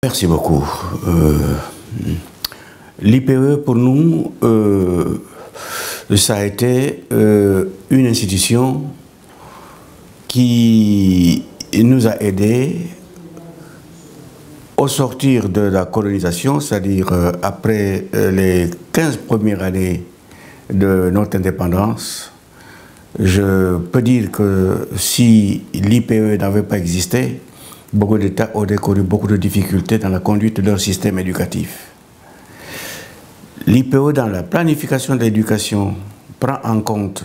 Merci beaucoup. L'IPE pour nous, ça a été une institution qui nous a aidés au sortir de la colonisation, c'est-à-dire après les 15 premières années de notre indépendance. Je peux dire que si l'IPE n'avait pas existé, beaucoup d'États auraient connu beaucoup de difficultés dans la conduite de leur système éducatif. L'IPE, dans la planification de l'éducation, prend en compte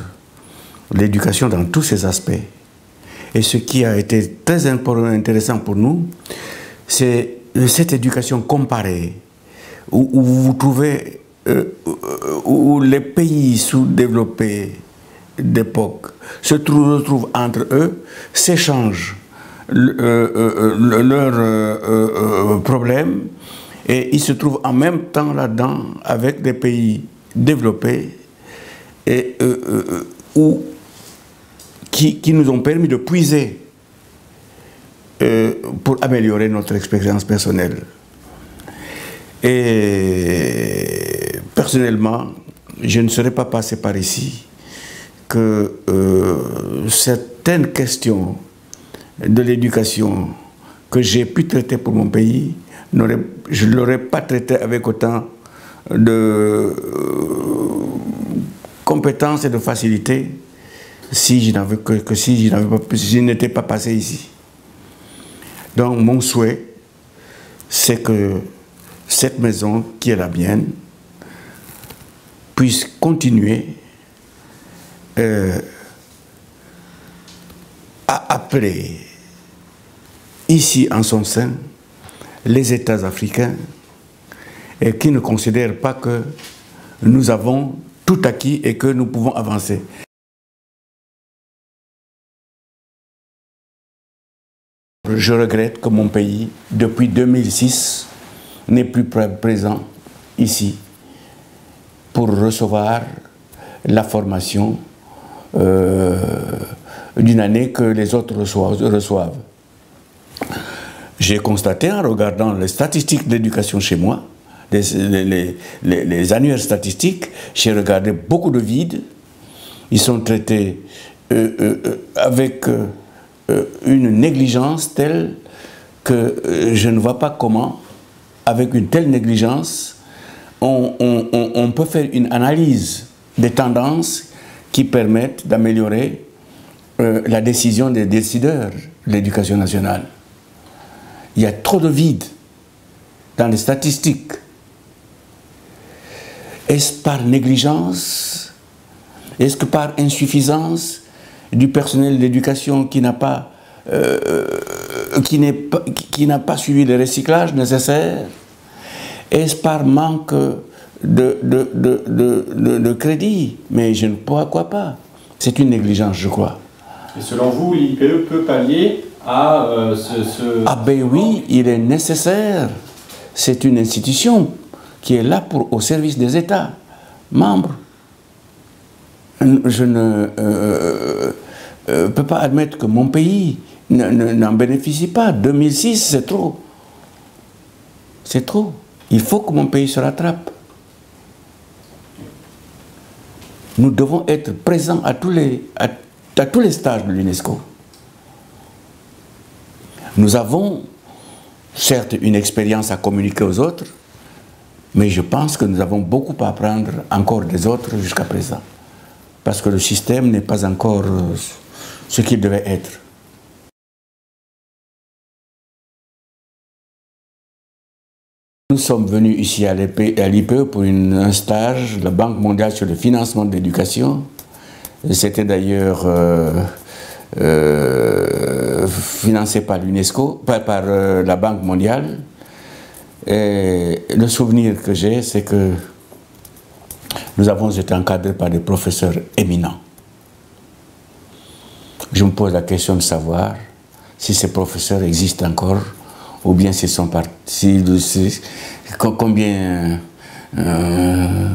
l'éducation dans tous ses aspects. Et ce qui a été très intéressant pour nous, c'est cette éducation comparée, où vous trouvez, où les pays sous-développés d'époque se retrouvent entre eux, s'échangent leurs problèmes, et ils se trouvent en même temps là-dedans avec des pays développés et, qui nous ont permis de puiser pour améliorer notre expérience personnelle. Et personnellement, je ne serais pas passé par ici que certaines questions de l'éducation que j'ai pu traiter pour mon pays, je ne l'aurais pas traité avec autant de compétences et de facilité si je n'étais pas passé ici. Donc mon souhait, c'est que cette maison qui est la mienne puisse continuer à appeler ici en son sein les États africains et qui ne considèrent pas que nous avons tout acquis et que nous pouvons avancer. Je regrette que mon pays, depuis 2006, n'est plus présent ici pour recevoir la formation d'une année que les autres reçoivent. J'ai constaté en regardant les statistiques d'éducation chez moi, les annuaires statistiques, j'ai regardé beaucoup de vides. Ils sont traités avec une négligence telle que je ne vois pas comment, avec une telle négligence, on peut faire une analyse des tendances qui permettent d'améliorer la décision des décideurs de l'éducation nationale. Il y a trop de vide dans les statistiques. Est-ce par négligence? Est-ce que par insuffisance du personnel de l'éducation qui n'a pas suivi le recyclage nécessaire? Est-ce par manque de crédit? Mais je ne pourquoi pas. C'est une négligence, je crois. Et selon vous, l'IPE peut pallier à Ah ben oui, il est nécessaire. C'est une institution qui est là au service des États membres. Je ne peux pas admettre que mon pays n'en bénéficie pas. 2006, c'est trop. C'est trop. Il faut que mon pays se rattrape. Nous devons être présents à tous les stages de l'UNESCO. Nous avons certes une expérience à communiquer aux autres, mais je pense que nous avons beaucoup à apprendre encore des autres jusqu'à présent. Parce que le système n'est pas encore ce qu'il devait être. Nous sommes venus ici à l'IPE pour un stage, la Banque mondiale sur le financement de l'éducation. C'était d'ailleurs financé par l'UNESCO, par la Banque mondiale. Et le souvenir que j'ai, c'est que nous avons été encadrés par des professeurs éminents. Je me pose la question de savoir si ces professeurs existent encore, ou bien s'ils sont partis, combien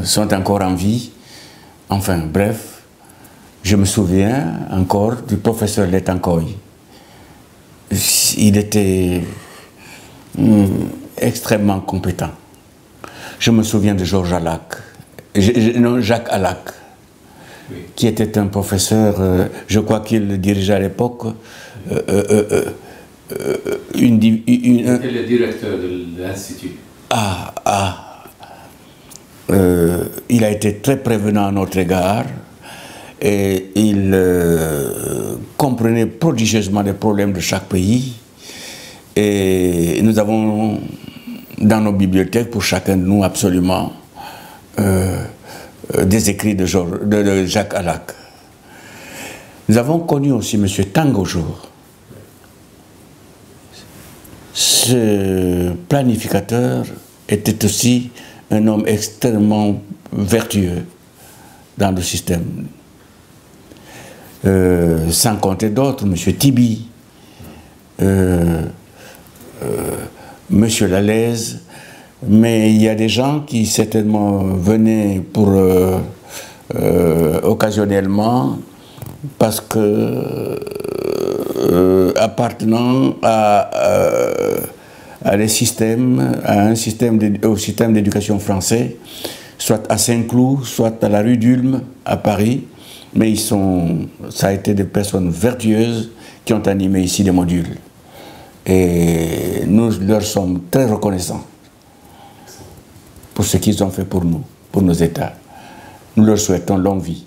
sont encore en vie. Enfin, bref, je me souviens encore du professeur Letankoy. Il était extrêmement compétents. Je me souviens de Georges Alac, non, Jacques Alac, oui, qui était un professeur, je crois qu'il dirigeait à l'époque il était le directeur de l'Institut. Il a été très prévenant à notre égard et il comprenait prodigieusement les problèmes de chaque pays. Et nous avons dans nos bibliothèques, pour chacun de nous, absolument des écrits de Jacques Alac. Nous avons connu aussi M. Tangojour. Ce planificateur était aussi un homme extrêmement vertueux dans le système. Sans compter d'autres, M. Tibi, M. Lalaise, mais il y a des gens qui certainement venaient pour occasionnellement parce que appartenant à des systèmes, au système d'éducation français, soit à Saint-Cloud, soit à la rue d'Ulm, à Paris, mais ça a été des personnes vertueuses qui ont animé ici des modules. Et nous leur sommes très reconnaissants pour ce qu'ils ont fait pour nous, pour nos États. Nous leur souhaitons longue vie.